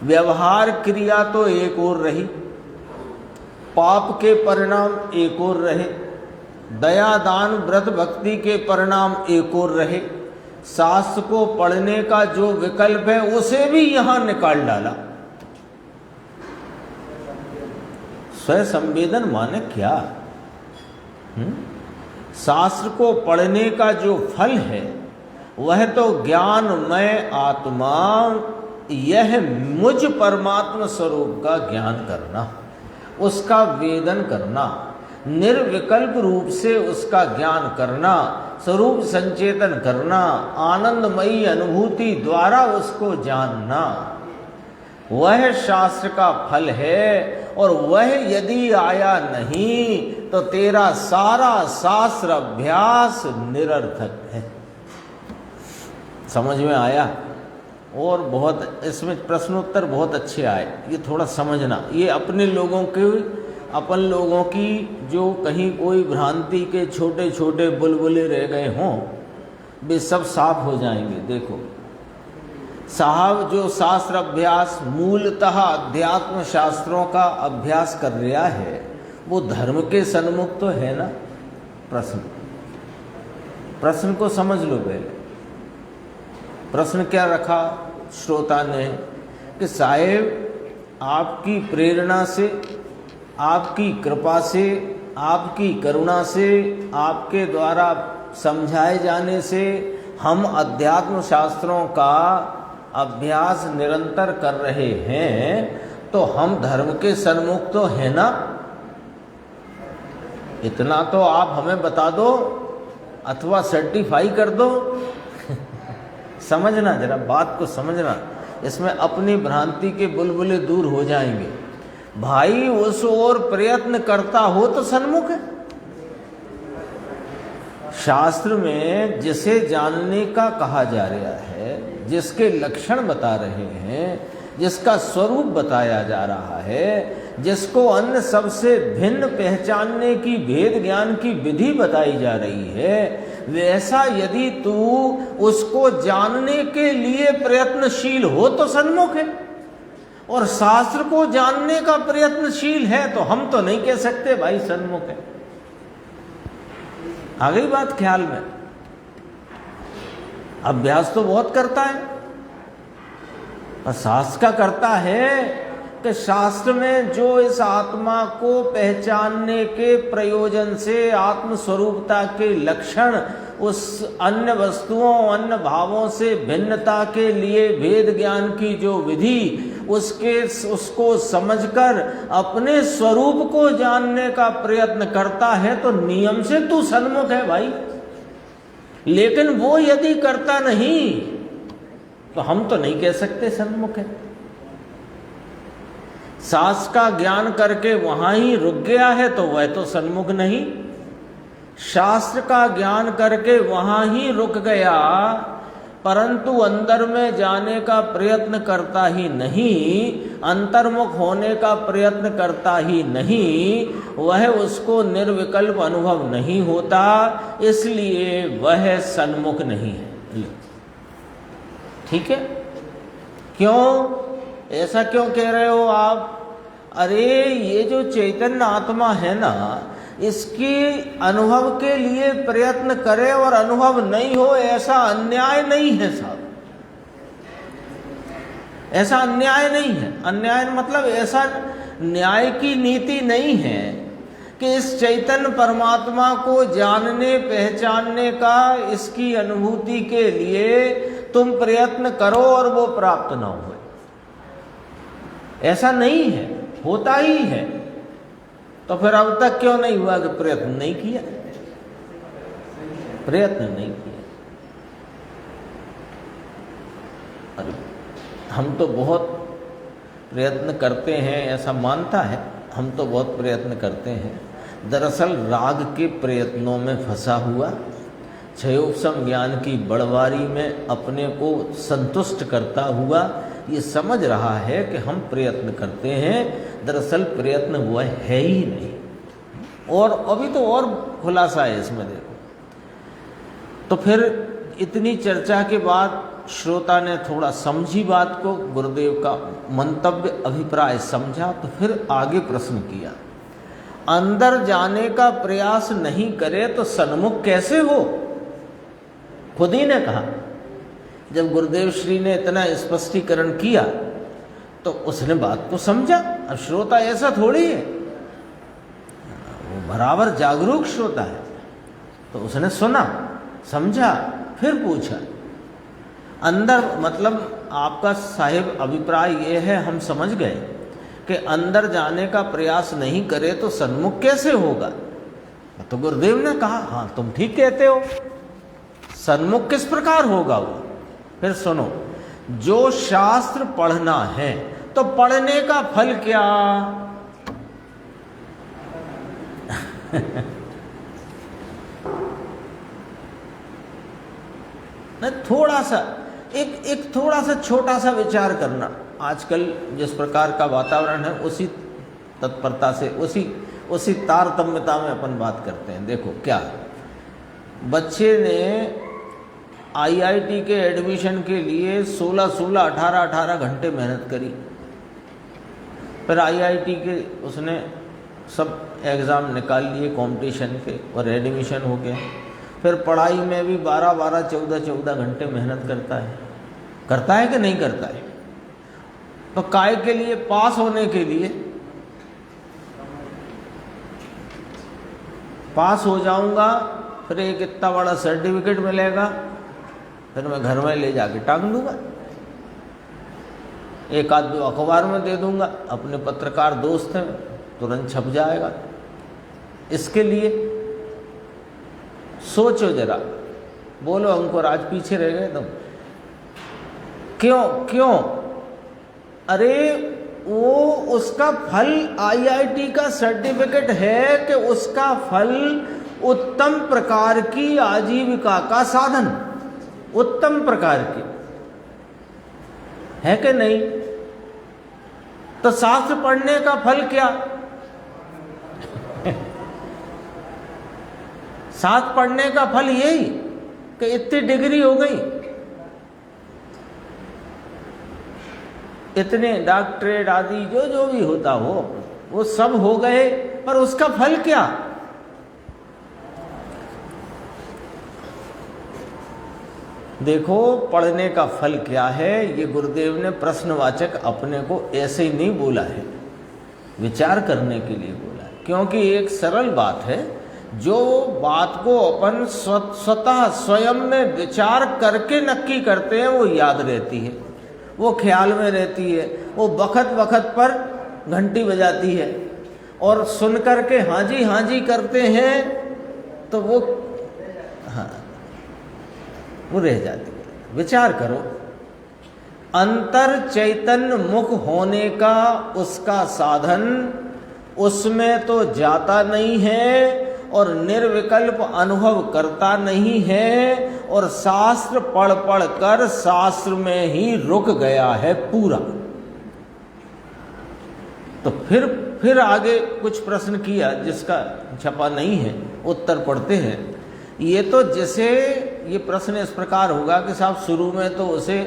व्यवहार क्रिया तो एक और रही, पाप के परिणाम एक और रहे, दया दान व्रत भक्ति के परिणाम एक और रहे, शास्त्र को पढ़ने का जो विकल्प है उसे भी यहां निकाल डाला। स्वयं संवेदन माने क्या? शास्त्र को पढ़ने का जो फल है वह तो ज्ञानमय आत्मा, यह मुझ परमात्मा स्वरूप का ज्ञान करना, उसका वेदन करना, निर्विकल्प रूप से उसका ज्ञान करना, स्वरूप संचेतन करना, आनंदमयी अनुभूति द्वारा उसको जानना, वह शास्त्र का फल है। और वह यदि आया नहीं तो तेरा सारा शास्त्र अभ्यास निरर्थक है। समझ में आया? और बहुत इसमें प्रश्नोत्तर बहुत अच्छे आए, ये थोड़ा समझना। ये अपने लोगों के, अपन लोगों की जो कहीं कोई भ्रांति के छोटे छोटे बुलबुले रह गए हों, वे सब साफ हो जाएंगे। देखो साहब, जो शास्त्र अभ्यास मूलतः अध्यात्म शास्त्रों का अभ्यास कर रहा है, वो धर्म के सन्मुख तो है ना। प्रश्न को समझ लो पहले। प्रश्न क्या रखा श्रोता ने कि साहेब आपकी प्रेरणा से, आपकी कृपा से, आपकी करुणा से, आपके द्वारा समझाए जाने से हम अध्यात्म शास्त्रों का अभ्यास निरंतर कर रहे हैं, तो हम धर्म के सन्मुख तो है ना। इतना तो आप हमें बता दो अथवा सर्टिफाई कर दो। समझना, जरा बात को समझना, इसमें अपनी भ्रांति के बुलबुले दूर हो जाएंगे। भाई उस ओर प्रयत्न करता हो तो सन्मुख है। शास्त्र में जिसे जानने का कहा जा रहा है, जिसके लक्षण बता रहे हैं, जिसका स्वरूप बताया जा रहा है, जिसको अन्य सबसे भिन्न पहचानने की भेद ज्ञान की विधि बताई जा रही है, वैसा यदि तू उसको जानने के लिए प्रयत्नशील हो तो सन्मुख है। और शास्त्र को जानने का प्रयत्नशील है तो हम तो नहीं कह सकते भाई सन्मुख है। आ गई बात ख्याल में। अभ्यास तो बहुत करता है, पर शास्त्र का करता है कि शास्त्र में जो इस आत्मा को पहचानने के प्रयोजन से आत्मस्वरूपता के लक्षण, उस अन्य वस्तुओं, अन्य भावों से भिन्नता के लिए भेद ज्ञान की जो विधि, उसको समझकर अपने स्वरूप को जानने का प्रयत्न करता है, तो नियम से तू सन्मुख है भाई। लेकिन वो यदि करता नहीं तो हम तो नहीं कह सकते सन्मुख है। शास्त्र का ज्ञान करके वहां ही रुक गया है तो वह तो सन्मुख नहीं। शास्त्र का ज्ञान करके वहां ही रुक गया, परंतु अंदर में जाने का प्रयत्न करता ही नहीं, अंतर्मुख होने का प्रयत्न करता ही नहीं, वह उसको निर्विकल्प अनुभव नहीं होता, इसलिए वह सन्मुख नहीं है। ठीक है? क्यों ऐसा क्यों कह रहे हो आप? अरे ये जो चैतन्य आत्मा है ना, इसकी अनुभव के लिए प्रयत्न करे और अनुभव नहीं हो, ऐसा अन्याय नहीं है साहब। ऐसा अन्याय नहीं है। अन्याय मतलब ऐसा न्याय की नीति नहीं है कि इस चैतन्य परमात्मा को जानने पहचानने का, इसकी अनुभूति के लिए तुम प्रयत्न करो और वो प्राप्त न हो। ऐसा नहीं है, होता ही है। तो फिर अब तक क्यों नहीं हुआ कि प्रयत्न नहीं किया? प्रयत्न नहीं किया। अरे हम तो बहुत प्रयत्न करते हैं, ऐसा मानता है, हम तो बहुत प्रयत्न करते हैं। दरअसल राग के प्रयत्नों में फंसा हुआ, क्षयोपशम ज्ञान की बड़वारी में अपने को संतुष्ट करता हुआ ये समझ रहा है कि हम प्रयत्न करते हैं, दरअसल प्रयत्न हुआ है ही नहीं। और अभी तो और खुलासा है इसमें, देखो। तो फिर इतनी चर्चा के बाद श्रोता ने थोड़ा समझी बात को, गुरुदेव का मंतव्य अभिप्राय समझा, तो फिर आगे प्रश्न किया, अंदर जाने का प्रयास नहीं करे तो सन्मुख कैसे हो? खुद ही ने कहा। जब गुरुदेव श्री ने इतना स्पष्टीकरण किया तो उसने बात को समझा। अब श्रोता ऐसा थोड़ी है, वो बराबर जागरूक श्रोता है। तो उसने सुना, समझा, फिर पूछा। अंदर मतलब आपका साहिब अभिप्राय ये है, हम समझ गए कि अंदर जाने का प्रयास नहीं करे तो सन्मुख कैसे होगा? तो गुरुदेव ने कहा, हाँ तुम ठीक कहते हो, सन्मुख किस प्रकार होगा वो? फिर सुनो, जो शास्त्र पढ़ना है तो पढ़ने का फल क्या? थोड़ा सा एक थोड़ा सा छोटा सा विचार करना। आजकल जिस प्रकार का वातावरण है, उसी तत्परता से, उसी तारतम्यता में अपन बात करते हैं। देखो क्या, बच्चे ने आईआईटी के एडमिशन के लिए 16-16, 18-18 घंटे मेहनत करी। फिर आईआईटी के उसने सब एग्ज़ाम निकाल लिए कंपटीशन के और एडमिशन हो गया। फिर पढ़ाई में भी 12-12, 14-14 घंटे मेहनत करता है कि नहीं करता है? तो काय के लिए? पास होने के लिए। पास हो जाऊंगा, फिर एक इतना बड़ा सर्टिफिकेट मिलेगा, फिर मैं घर में ले जाके टांग दूंगा, एक आध दो अखबार में दे दूंगा, अपने पत्रकार दोस्त हैं, तुरंत छप जाएगा। इसके लिए सोचो जरा, बोलो अंकुर आज पीछे रह गए तुम। क्यों? अरे वो उसका फल आईआईटी का सर्टिफिकेट है कि उसका फल उत्तम प्रकार की आजीविका का साधन, उत्तम प्रकार की है कि नहीं? तो शास्त्र पढ़ने का फल क्या? शास्त्र पढ़ने का फल यही कि इतनी डिग्री हो गई, इतने डॉक्टरेट आदि जो भी होता हो वो सब हो गए, पर उसका फल क्या? देखो पढ़ने का फल क्या है, ये गुरुदेव ने प्रश्नवाचक अपने को ऐसे ही नहीं बोला है, विचार करने के लिए बोला है। क्योंकि एक सरल बात है, जो बात को अपन स्वतः स्वयं में विचार करके नक्की करते हैं वो याद रहती है, वो ख्याल में रहती है, वो वक्त वक्त पर घंटी बजाती है। और सुन करके हाँ जी करते हैं तो वो रह जाती है। विचार करो, अंतर चैतन्य मुख होने का उसका साधन उसमें तो जाता नहीं है और निर्विकल्प अनुभव करता नहीं है, और शास्त्र पढ़ कर शास्त्र में ही रुक गया है पूरा। तो फिर आगे कुछ प्रश्न किया जिसका छपा नहीं है, उत्तर पढ़ते हैं। ये तो जैसे ये प्रश्न इस प्रकार होगा कि साहब शुरू में तो उसे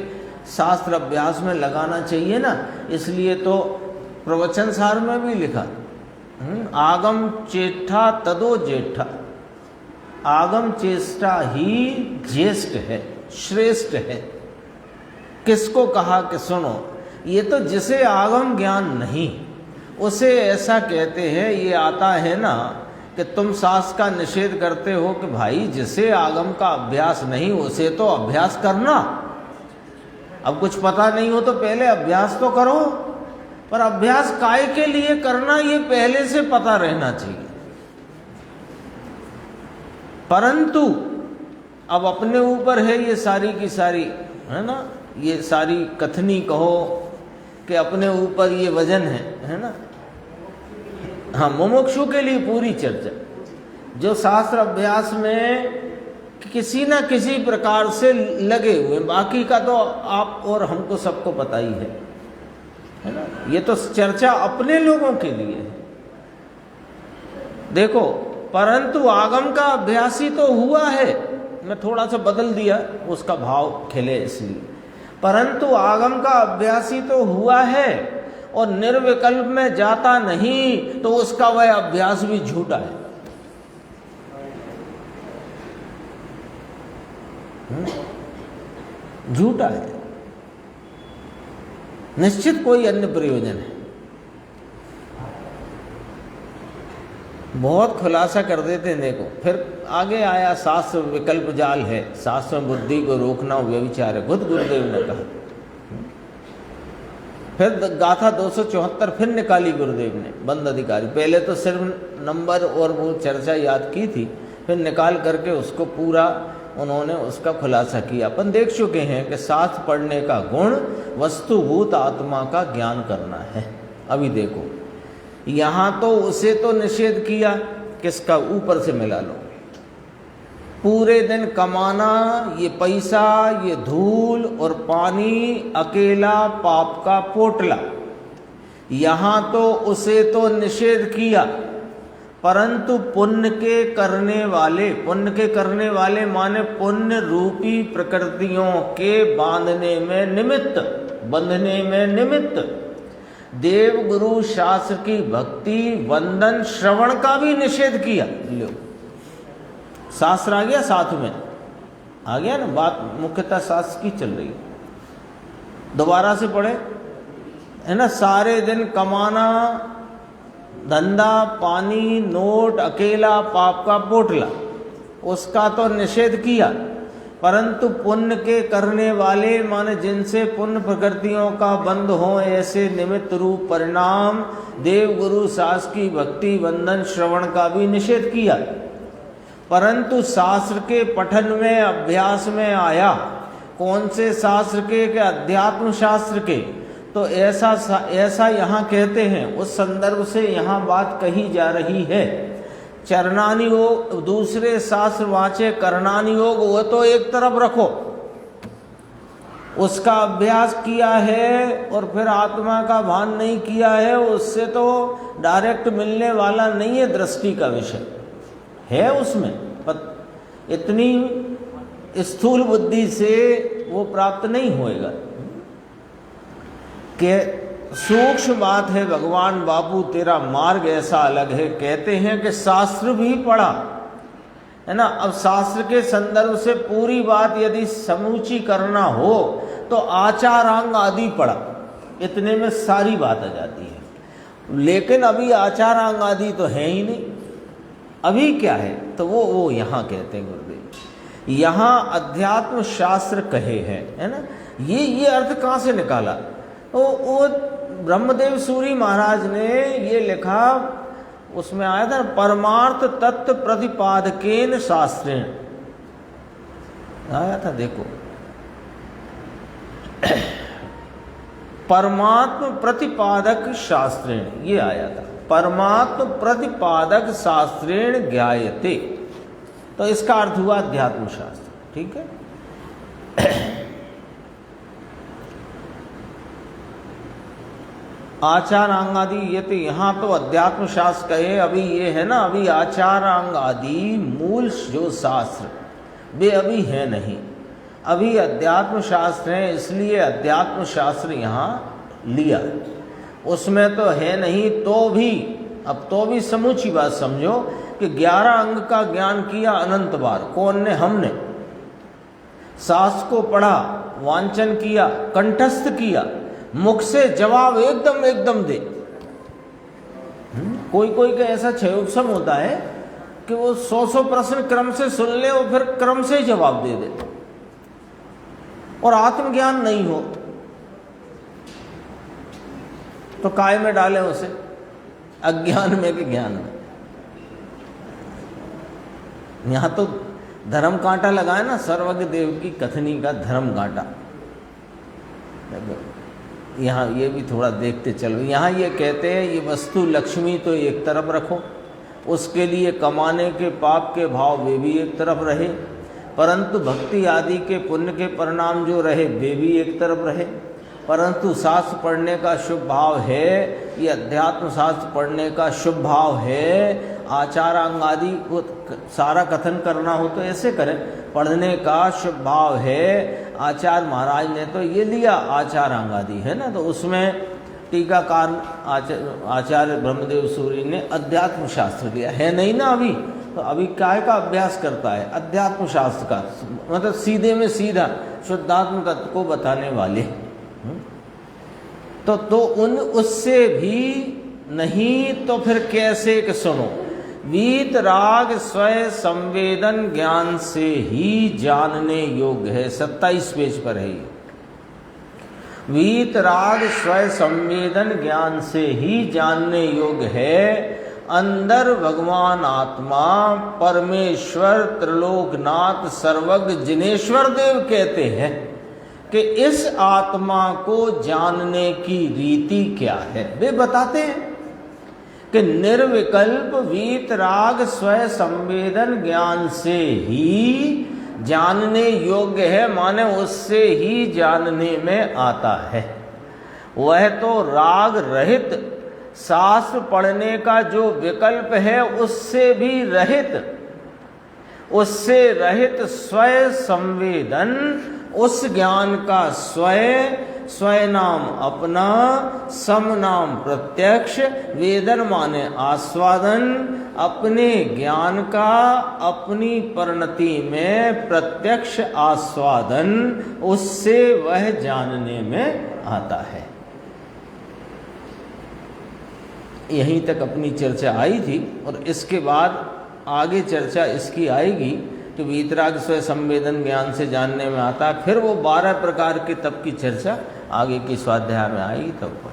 शास्त्र अभ्यास में लगाना चाहिए ना, इसलिए तो प्रवचन सार में भी लिखा आगम चेष्टा तदो जेठा, आगम चेष्टा ही ज्येष्ठ है, श्रेष्ठ है। किसको कहा कि सुनो, ये तो जिसे आगम ज्ञान नहीं उसे ऐसा कहते हैं। ये आता है ना कि तुम शास्त्र का निषेध करते हो कि भाई जिसे आगम का अभ्यास नहीं उसे तो अभ्यास करना। अब कुछ पता नहीं हो तो पहले अभ्यास तो करो, पर अभ्यास काय के लिए करना ये पहले से पता रहना चाहिए। परंतु अब अपने ऊपर है ये सारी की सारी, है ना, ये सारी कथनी कहो कि अपने ऊपर ये वजन है ना। हाँ, मुमुक्षु के लिए पूरी चर्चा, जो शास्त्र अभ्यास में किसी न किसी प्रकार से लगे हुए, बाकी का तो आप और हमको सबको पता ही है ना। ये तो चर्चा अपने लोगों के लिए है। देखो, परंतु आगम का अभ्यासी तो हुआ है, मैं थोड़ा सा बदल दिया उसका भाव खिले इसलिए। परंतु आगम का अभ्यासी तो हुआ है और निर्विकल्प में जाता नहीं, तो उसका वह अभ्यास भी झूठा है। झूठा है, निश्चित कोई अन्य प्रयोजन है। बहुत खुलासा कर देते हैं। देखो फिर आगे आया शास्त्र विकल्प जाल है, शास्त्र में बुद्धि को रोकना व्यभिचार है, खुद गुरुदेव ने कहा। फिर गाथा 274 फिर निकाली गुरुदेव ने, बंद अधिकारी। पहले तो सिर्फ नंबर और वो चर्चा याद की थी, फिर निकाल करके उसको पूरा उन्होंने उसका खुलासा किया। अपन देख चुके हैं कि शास्त्र पढ़ने का गुण वस्तुभूत आत्मा का ज्ञान करना है। अभी देखो यहाँ तो उसे तो निषेध किया, किसका? ऊपर से मिला लो। पूरे दिन कमाना, ये पैसा, ये धूल और पानी, अकेला पाप का पोटला, यहाँ तो उसे तो निषेध किया। परंतु पुण्य के करने वाले माने पुण्य रूपी प्रकृतियों के बंधने में निमित्त देव गुरु शास्त्र की भक्ति वंदन श्रवण का भी निषेध किया। लो शास्त्र आ गया साथ में, आ गया ना, बात मुख्यतः शास्त्र की चल रही है। दोबारा से पढ़े, है ना, सारे दिन कमाना, धंधा पानी, नोट, अकेला, पाप का पोटला, उसका तो निषेध किया, परंतु पुण्य के करने वाले माने जिनसे पुण्य प्रकृतियों का बंद हो ऐसे निमित्त रूप परिणाम देव गुरु शास्त्र की भक्ति वंदन श्रवण का भी निषेध किया। परंतु शास्त्र के पठन में अभ्यास में आया, कौन से शास्त्र के अध्यात्म शास्त्र के, तो ऐसा यहाँ कहते हैं, उस संदर्भ से यहाँ बात कही जा रही है। चरणानि योग, दूसरे शास्त्र वाचे करणानि योग, वो तो एक तरफ रखो, उसका अभ्यास किया है और फिर आत्मा का भान नहीं किया है, उससे तो डायरेक्ट मिलने वाला नहीं है, दृष्टि का विषय है उसमें, इतनी स्थूल बुद्धि से वो प्राप्त नहीं होएगा। कि सूक्ष्म बात है, भगवान बापू तेरा मार्ग ऐसा अलग है, कहते हैं कि शास्त्र भी पढ़ा है ना। अब शास्त्र के संदर्भ से पूरी बात यदि समूची करना हो तो आचारांग आदि पढ़ा, इतने में सारी बात आ जाती है। लेकिन अभी आचारांग आदि तो है ही नहीं, अभी क्या है, तो वो यहाँ कहते हैं गुरुदेव, यहाँ अध्यात्म शास्त्र कहे हैं, है ना। ये अर्थ कहाँ से निकाला, वो ब्रह्मदेव सूरी महाराज ने ये लिखा, उसमें आया था परमार्थ तत्व प्रतिपादकेन शास्त्रेण, आया था, देखो परमात्म प्रतिपादक शास्त्रेण, ये आया था, परमात्म प्रतिपादक शास्त्रेण ज्ञायते, तो इसका अर्थ हुआ अध्यात्म शास्त्र, ठीक है। आचारांग आदि, ये तो यहाँ तो अध्यात्म शास्त्र कहे, अभी ये है ना, अभी आचारांग आदि मूल जो शास्त्र वे अभी है नहीं, अभी अध्यात्म शास्त्र है, इसलिए अध्यात्म शास्त्र यहाँ लिया, उसमें तो है नहीं। तो भी अब तो भी समूची बात समझो कि 11 अंग का ज्ञान किया अनंत बार, कौन ने, हमने शास्त्र को पढ़ा, वांचन किया, कंठस्थ किया, मुख से जवाब एकदम दे। कोई का ऐसा क्षयोत्सम होता है कि वो 100 प्रश्न क्रम से सुन ले और फिर क्रम से ही जवाब दे दे, और आत्मज्ञान नहीं हो तो काय में डाले उसे, अज्ञान में कि ज्ञान में। यहां तो धर्म कांटा लगाए ना, सर्वज्ञ देव की कथनी का धर्म कांटा, यहाँ ये भी थोड़ा देखते चलो। यहाँ ये कहते हैं ये वस्तु लक्ष्मी तो एक तरफ रखो, उसके लिए कमाने के पाप के भाव वे भी एक तरफ रहे, परंतु भक्ति आदि के पुण्य के परिणाम जो रहे वे भी एक तरफ रहे। परंतु शास्त्र पढ़ने का शुभ भाव है, ये अध्यात्म शास्त्र पढ़ने का शुभ भाव है। आचारांग आदि को सारा कथन करना हो तो ऐसे करें, पढ़ने का शुभ भाव है। आचार्य महाराज ने तो ये लिया आचारांग आदि, है ना, तो उसमें टीकाकार आचार्य ब्रह्मदेव सूरी ने अध्यात्म शास्त्र लिया है नहीं ना अभी, तो अभी काय का अभ्यास करता है, अध्यात्म शास्त्र का, मतलब सीधे में सीधा शुद्धात्म तत्व को बताने वाले। तो उन उससे भी नहीं तो फिर कैसे कि सुनो, वीत राग स्वयं संवेदन ज्ञान से ही जानने योग्य है। 27 पेज पर है ये। वीत राग स्वयं संवेदन ज्ञान से ही जानने योग्य है। अंदर भगवान आत्मा परमेश्वर त्रिलोकनाथ सर्वज्ञ जिनेश्वर देव कहते हैं कि इस आत्मा को जानने की रीति क्या है। वे बताते हैं कि निर्विकल्प वीतराग स्वयं संवेदन ज्ञान से ही जानने योग्य है, माने उससे ही जानने में आता है। वह तो राग रहित शास्त्र पढ़ने का जो विकल्प है उससे भी रहित, उससे रहित स्वयं संवेदन उस ज्ञान का स्वय नाम अपना, सम नाम प्रत्यक्ष, वेदन माने आस्वादन, अपने ज्ञान का अपनी परिणति में प्रत्यक्ष आस्वादन, उससे वह जानने में आता है। यहीं तक अपनी चर्चा आई थी और इसके बाद आगे चर्चा इसकी आएगी कि वीतराग स्वयं संवेदन ज्ञान से जानने में आता है। फिर वो 12 प्रकार के तप की चर्चा आगे की स्वाध्याय में आएगी तब।